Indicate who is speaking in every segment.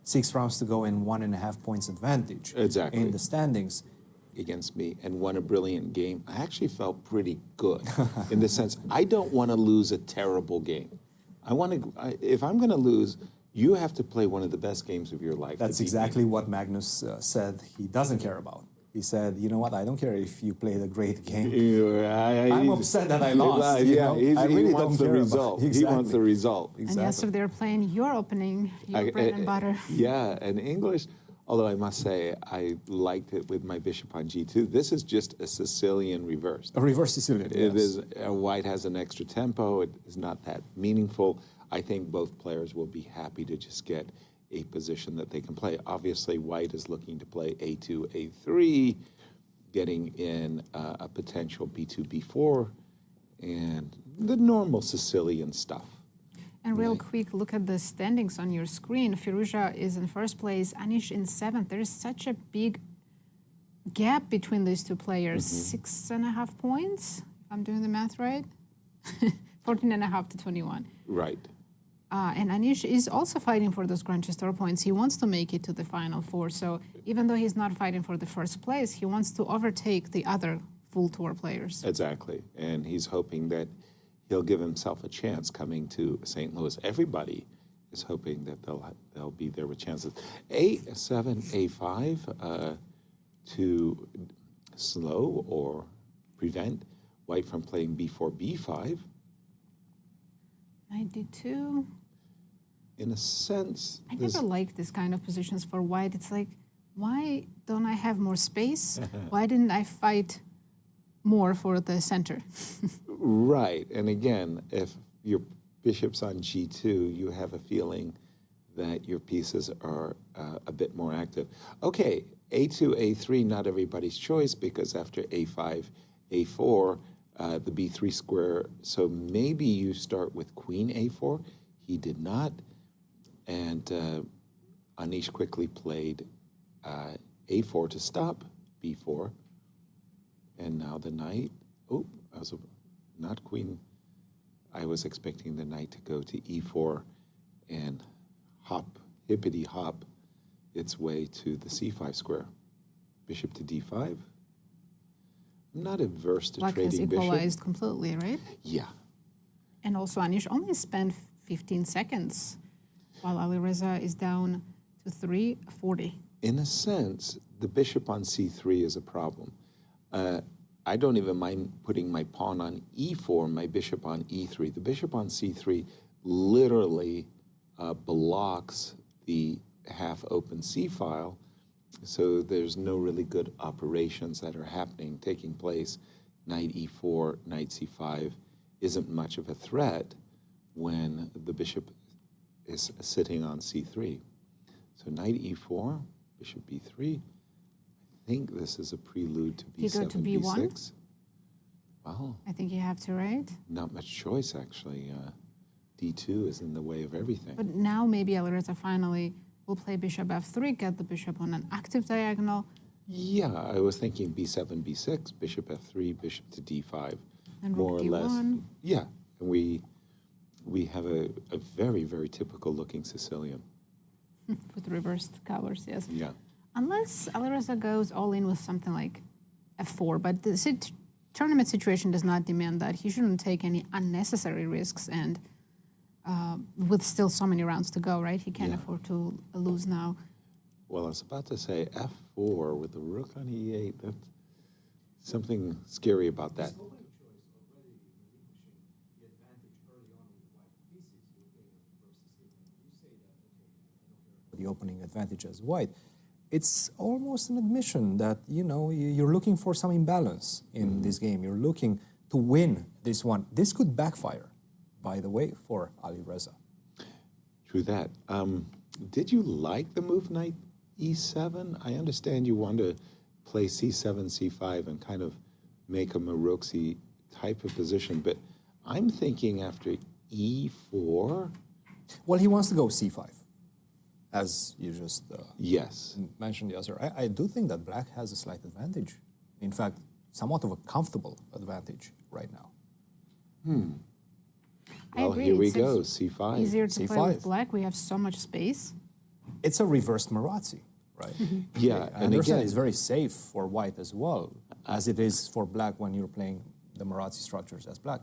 Speaker 1: 6 rounds to go and 1.5 points advantage in the standings.
Speaker 2: Against me and won a brilliant game. I actually felt pretty good in the sense I don't want to lose a terrible game. If I'm going to lose, you have to play one of the best games of your life.
Speaker 1: That's exactly what Magnus said he doesn't care about. He said, you know what, I don't care if you played a great game. I'm upset that I lost.
Speaker 2: He wants the result.
Speaker 1: Exactly.
Speaker 2: He wants the result.
Speaker 1: Exactly.
Speaker 3: And yesterday they're playing your opening, your bread and butter.
Speaker 2: Yeah, and English, although I must say I liked it with my bishop on g2. This is just a Sicilian reversed.
Speaker 1: A reverse Sicilian,
Speaker 2: It is, white has an extra tempo. It is not that meaningful. I think both players will be happy to just get a position that they can play. Obviously, white is looking to play a2, a3, getting in a potential b2, b4, and the normal Sicilian stuff.
Speaker 3: And real quick, look at the standings on your screen. Firouzja is in first place, Anish in seventh. There is such a big gap between these two players. 6.5 points, if I'm doing the math right. 14.5 to 21.
Speaker 2: Right.
Speaker 3: And Anish is also fighting for those Grandmaster points. He wants to make it to the final four. So even though he's not fighting for the first place, he wants to overtake the other full tour players.
Speaker 2: Exactly. And he's hoping that he'll give himself a chance coming to St. Louis. Everybody is hoping that they'll be there with chances. A7, A5 to slow or prevent white from playing B4, B5.
Speaker 3: 92.
Speaker 2: In a sense,
Speaker 3: I never liked this kind of positions for white. It's like, why don't I have more space? Why didn't I fight more for the center?
Speaker 2: Right. And again, if your bishop's on g2, you have a feeling that your pieces are a bit more active. Okay, a2, a3, not everybody's choice, because after a5, a4, the b3 square, so maybe you start with queen a4. He did not. And Anish quickly played a4 to stop b4. And now the knight, not queen. I was expecting the knight to go to e4 and hippity hop its way to the c5 square. Bishop to d5. I'm not averse to
Speaker 3: Black
Speaker 2: trading
Speaker 3: has
Speaker 2: bishop.
Speaker 3: equalized completely, right?
Speaker 2: Yeah.
Speaker 3: And also Anish only spent 15 seconds, while Alireza is down to 3:40.
Speaker 2: In a sense, the bishop on c3 is a problem. I don't even mind putting my pawn on e4, my bishop on e3. The bishop on c3 literally blocks the half-open c-file, so there's no really good operations that are taking place. Knight e4, knight c5 isn't much of a threat when the bishop is sitting on c3. So knight e4, bishop b3. I think this is a prelude to b7,
Speaker 3: You go to b1?
Speaker 2: b6. Well,
Speaker 3: I think you have to, right?
Speaker 2: not much choice, actually. d2 is in the way of everything.
Speaker 3: But now maybe Alireza finally will play bishop f3, get the bishop on an active diagonal.
Speaker 2: Yeah, I was thinking b7, b6, bishop f3, bishop to d5.
Speaker 3: And
Speaker 2: more
Speaker 3: rook
Speaker 2: or less.
Speaker 3: d1.
Speaker 2: Yeah, and we have a very, very typical looking Sicilian.
Speaker 3: With reversed covers, yes.
Speaker 2: Yeah.
Speaker 3: Unless Alireza goes all in with something like f4, but the tournament situation does not demand that. He shouldn't take any unnecessary risks, and with still so many rounds to go, right? He can't afford to lose now.
Speaker 2: Well, I was about to say f4 with the rook on e8. That's something scary about that.
Speaker 1: The opening advantage as white. It's almost an admission that, you're looking for some imbalance in this game. You're looking to win this one. This could backfire, by the way, for Alireza.
Speaker 2: True that. Did you like the move knight e7? I understand you want to play c7, c5 and kind of make a Maroczy type of position, but I'm thinking after e4.
Speaker 1: Well, he wants to go c5, as you just mentioned the other. I do think that black has a slight advantage. In fact, somewhat of a comfortable advantage right now.
Speaker 3: I
Speaker 2: Well,
Speaker 3: agree.
Speaker 2: here we
Speaker 3: It's
Speaker 2: go, c5.
Speaker 3: Easier to play
Speaker 1: C5.
Speaker 3: with black. We have so much space.
Speaker 1: it's a reversed Marazzi, right?
Speaker 2: Yeah,
Speaker 1: I
Speaker 2: and
Speaker 1: understand
Speaker 2: again,
Speaker 1: it's very safe for white as well, as it is for black when you're playing the Marazzi structures as black.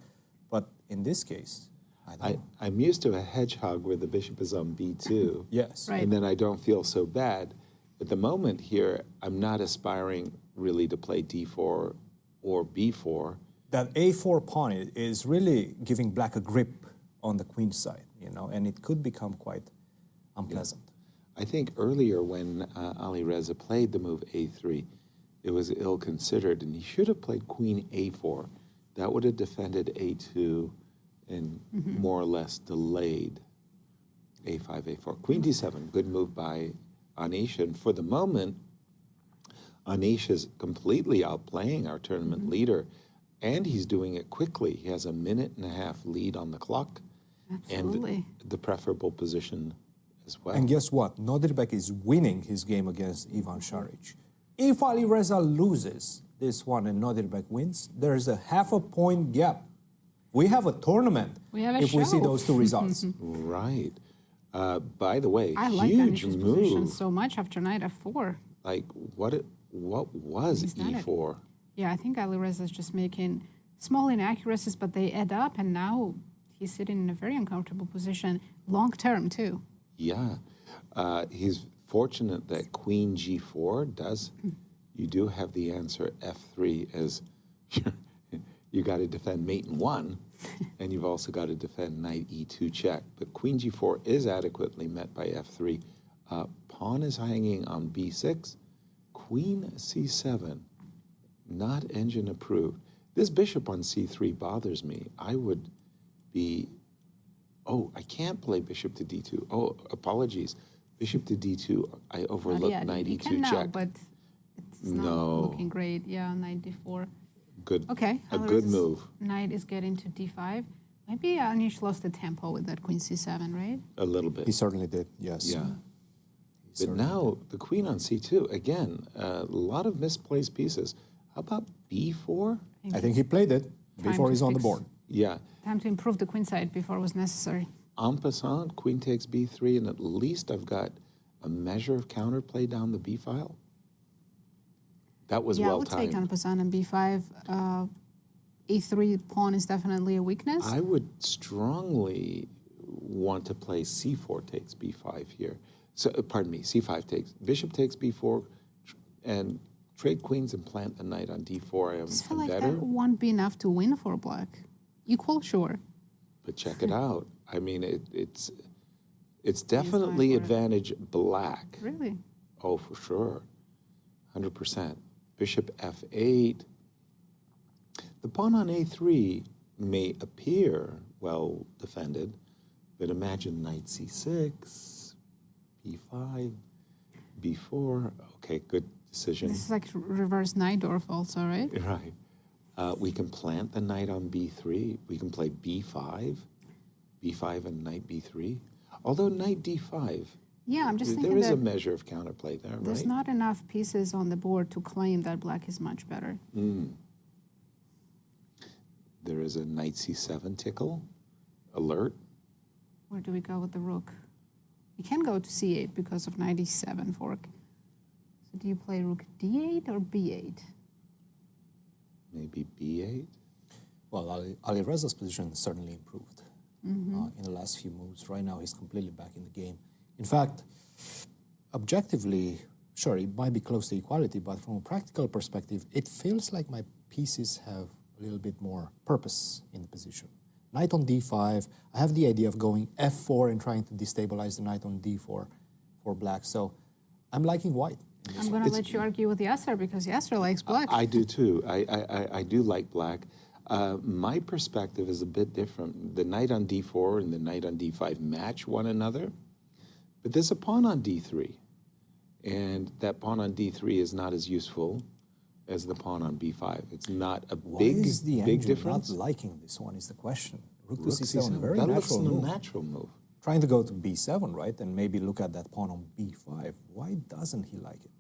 Speaker 1: But in this case, I don't know.
Speaker 2: I'm used to a hedgehog where the bishop is on b2.
Speaker 1: Yes.
Speaker 3: Right.
Speaker 2: And then I don't feel so bad. At the moment here, I'm not aspiring really to play d4 or b4.
Speaker 1: That a4 pawn is really giving black a grip on the queen side, you know, and it could become quite unpleasant.
Speaker 2: I think earlier when Alireza played the move a3, it was ill-considered, and he should have played queen a4. That would have defended a2 and more or less delayed a5, a4. Queen d7, good move by Anish, and for the moment, Anish is completely outplaying our tournament leader, and he's doing it quickly. He has a 1.5-minute lead on the clock.
Speaker 3: Absolutely.
Speaker 2: And the preferable position as well.
Speaker 1: And guess what? Nodirbek is winning his game against Ivan Šarić. If Alireza loses this one and Nodirbek wins, there's a half a point gap. We have a tournament
Speaker 3: We have a
Speaker 1: if we see
Speaker 3: show.
Speaker 1: those two results.
Speaker 2: Right. By the way,
Speaker 3: I like
Speaker 2: huge
Speaker 3: Anish's position
Speaker 2: move.
Speaker 3: so much after knight f4.
Speaker 2: Like what was
Speaker 3: He's done it.
Speaker 2: e4?
Speaker 3: Yeah, I think Alireza is just making small inaccuracies, but they add up, and now he's sitting in a very uncomfortable position, long term too.
Speaker 2: Yeah. He's fortunate that queen g4 does. You do have the answer f3 as you got to defend mate in 1, and you've also got to defend knight e2 check. But queen g4 is adequately met by f3. Pawn is hanging on b6. Queen c7, not engine approved. This bishop on c3 bothers me. I would be, oh, I can't play bishop to d2. Oh, apologies. Bishop to d2, I overlooked knight
Speaker 3: you
Speaker 2: e2
Speaker 3: can now,
Speaker 2: check.
Speaker 3: but it's not
Speaker 2: No.
Speaker 3: looking great. Yeah, knight d4.
Speaker 2: Good.
Speaker 3: Okay,
Speaker 2: A good
Speaker 3: Alireza's
Speaker 2: move.
Speaker 3: Knight is getting to d5. Maybe Anish lost the tempo with that queen c7, right?
Speaker 2: A little bit.
Speaker 1: He certainly did, yes.
Speaker 2: Yeah.
Speaker 1: He
Speaker 2: But
Speaker 1: certainly
Speaker 2: now the queen on c2, again, a lot of misplaced pieces. How about b4?
Speaker 1: did. I think he played it before
Speaker 3: to
Speaker 1: he's on the
Speaker 3: fix.
Speaker 1: board.
Speaker 2: Yeah.
Speaker 3: Time to improve the queen side before it was necessary.
Speaker 2: En passant, queen takes b3, and at least I've got a measure of counterplay down the b file. That was
Speaker 3: Yeah, I
Speaker 2: well
Speaker 3: would take
Speaker 2: timed.
Speaker 3: Anpasan and b5. E3 pawn is definitely a weakness.
Speaker 2: I would strongly want to play c4 takes b5 here. So, pardon me, c5 takes. Bishop takes b4, and trade queens and plant the knight on d4.
Speaker 3: I just
Speaker 2: I'm
Speaker 3: feel like
Speaker 2: better,
Speaker 3: that won't be enough to win for black. Equal, sure.
Speaker 2: but check it out. I mean, it's definitely
Speaker 3: for it.
Speaker 2: advantage black.
Speaker 3: Really?
Speaker 2: Oh, for sure. 100%. Bishop f8. The pawn on a3 may appear well defended, but imagine knight c6, b5, b4. Okay, good decision.
Speaker 3: This is like reverse Najdorf also, right?
Speaker 2: Right. We can plant the knight on b3. We can play b5, b5 and knight b3. Although knight d5,
Speaker 3: Yeah, I'm just
Speaker 2: there
Speaker 3: thinking
Speaker 2: is a
Speaker 3: that
Speaker 2: measure of counterplay there,
Speaker 3: there's
Speaker 2: right?
Speaker 3: not enough pieces on the board to claim that black is much better.
Speaker 2: There is a knight c7 tickle, alert.
Speaker 3: Where do we go with the rook? You can go to c8 because of knight e7 fork. So do you play rook d8 or b8?
Speaker 2: Maybe b8.
Speaker 1: Well, Alireza's position certainly improved in the last few moves. Right now, he's completely back in the game. In fact, objectively, sure, it might be close to equality, but from a practical perspective, it feels like my pieces have a little bit more purpose in the position. Knight on d5, I have the idea of going f4 and trying to destabilize the knight on d4 for black. So I'm liking white.
Speaker 3: I'm going to let you argue with Yasser because Yasser likes black.
Speaker 2: I do too. I do like black. My perspective is a bit different. The knight on d4 and the knight on d5 match one another, but there's a pawn on d3, and that pawn on d3 is not as useful as the pawn on b5. It's not a
Speaker 1: Why
Speaker 2: big
Speaker 1: is the
Speaker 2: big
Speaker 1: engine
Speaker 2: difference.
Speaker 1: not liking this one is the question. Rook to
Speaker 2: Rook
Speaker 1: c7, very
Speaker 2: that looks
Speaker 1: natural
Speaker 2: a
Speaker 1: move.
Speaker 2: natural move.
Speaker 1: Trying to go to b7, right, and maybe look at that pawn on b5. Why doesn't he like it?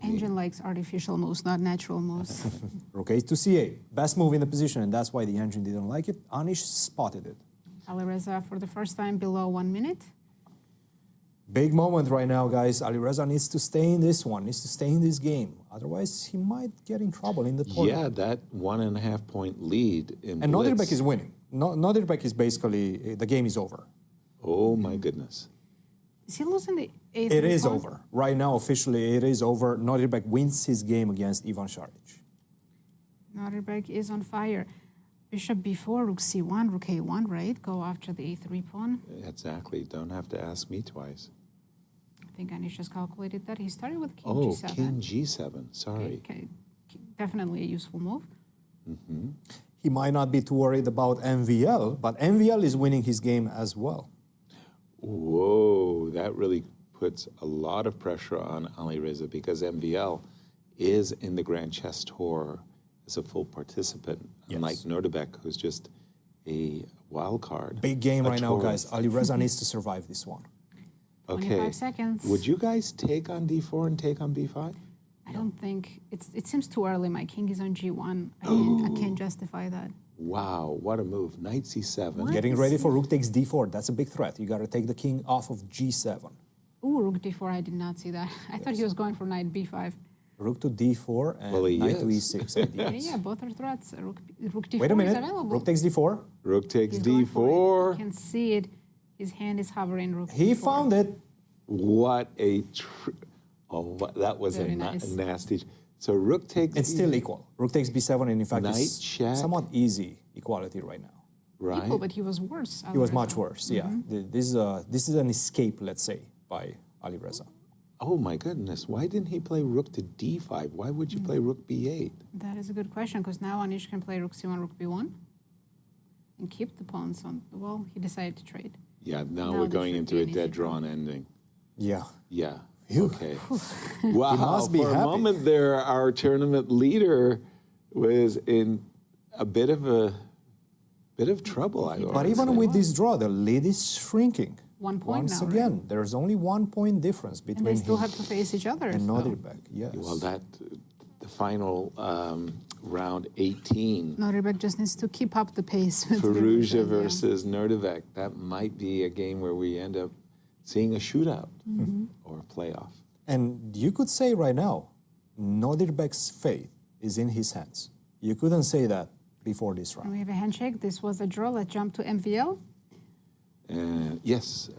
Speaker 3: Engine likes artificial moves, not natural moves.
Speaker 1: Rook a to c8, best move in the position, and that's why the engine didn't like it. Anish spotted it.
Speaker 3: Alireza for the first time below 1 minute.
Speaker 1: Big moment right now, guys. Alireza needs to stay in this one, needs to stay in this game. Otherwise, he might get in trouble in the tournament.
Speaker 2: Yeah, that 1.5 point lead in
Speaker 1: And
Speaker 2: Blitz.
Speaker 1: Nodirbek is winning. Nodirbek is basically, the game is over.
Speaker 2: Oh my goodness.
Speaker 3: Is he losing the eighth?
Speaker 1: It is
Speaker 3: pawn?
Speaker 1: over. Right now, officially, it is over. Nodirbek wins his game against Ivan Šarić.
Speaker 3: Nodirbek is on fire. Bishop b4, rook c1, rook a1, right? Go after the a3 pawn.
Speaker 2: Exactly. Don't have to ask me twice.
Speaker 3: I think Anish has calculated that. He started with king
Speaker 2: Oh,
Speaker 3: g7.
Speaker 2: king g7. Sorry.
Speaker 3: Okay, definitely a useful move.
Speaker 1: He might not be too worried about MVL, but MVL is winning his game as well.
Speaker 2: Whoa, that really puts a lot of pressure on Alireza because MVL is in the Grand Chess Tour as a full participant, unlike Nodirbek, who's just a wild card.
Speaker 1: Big game right now, guys.
Speaker 2: tourist.
Speaker 1: Alireza needs to survive this one.
Speaker 3: 25 seconds.
Speaker 2: Would you guys take on d4 and take on b5?
Speaker 3: I don't think, it seems too early. My king is on g1. I can't justify that.
Speaker 2: Wow, what a move. Knight c7.
Speaker 1: Getting ready for rook takes d4. That's a big threat. You got to take the king off of g7.
Speaker 3: Ooh, rook d4, I did not see that. I thought he was going for knight b5.
Speaker 1: Rook to d4 and
Speaker 2: Well, he
Speaker 1: knight to
Speaker 2: is.
Speaker 1: e6.
Speaker 3: Yeah, both are threats. Rook d4
Speaker 1: Wait a
Speaker 3: is
Speaker 1: minute.
Speaker 3: available.
Speaker 1: Rook takes d4.
Speaker 2: Rook takes
Speaker 3: He's going for it.
Speaker 2: d4.
Speaker 3: You can see it. His hand is hovering rook
Speaker 1: He
Speaker 3: d4.
Speaker 1: found it.
Speaker 2: What a... that was
Speaker 3: Very
Speaker 2: a
Speaker 3: nice.
Speaker 2: nasty... So rook takes...
Speaker 1: It's still equal. Rook takes b7, and in fact,
Speaker 2: Knight
Speaker 1: it's
Speaker 2: check.
Speaker 1: somewhat easy equality right now.
Speaker 2: Right?
Speaker 3: Equal, but he was worse.
Speaker 1: He was
Speaker 3: Alireza.
Speaker 1: much worse, yeah. This is an escape, let's say, by Alireza.
Speaker 2: Oh my goodness, why didn't he play rook to d5? Why would you play rook b8?
Speaker 3: That is a good question, because now Anish can play rook c1, rook b1, and keep the pawns on. Well, he decided to trade.
Speaker 2: Yeah, now
Speaker 3: Now
Speaker 2: we're
Speaker 3: this
Speaker 2: going
Speaker 3: should
Speaker 2: into
Speaker 3: be
Speaker 2: a
Speaker 3: an easy
Speaker 2: dead
Speaker 3: draw.
Speaker 2: drawn ending.
Speaker 1: Yeah.
Speaker 2: Yeah,
Speaker 1: Phew.
Speaker 2: okay. Wow,
Speaker 1: must be
Speaker 2: for a
Speaker 1: happy.
Speaker 2: moment there, our tournament leader was in a bit of trouble, I would
Speaker 1: But even
Speaker 2: say.
Speaker 1: with this draw, the lead is shrinking.
Speaker 3: 1 point
Speaker 1: Once
Speaker 3: now, right?
Speaker 1: again, there's only 1 point difference
Speaker 3: And
Speaker 1: between
Speaker 3: they still
Speaker 1: him
Speaker 3: have to face each other.
Speaker 1: and
Speaker 3: so-
Speaker 1: Nodirbek. Yes.
Speaker 2: Well, the final round 18,
Speaker 3: Nodirbek just needs to keep up the pace. With
Speaker 2: Firouzja
Speaker 3: yeah.
Speaker 2: versus Nodirbek, that might be a game where we end up seeing a shootout or a playoff.
Speaker 1: And you could say right now, Nodirbek's fate is in his hands. You couldn't say that before this
Speaker 3: And
Speaker 1: round.
Speaker 3: we have a handshake. This was a draw. Let's jump to MVL.
Speaker 2: Yes,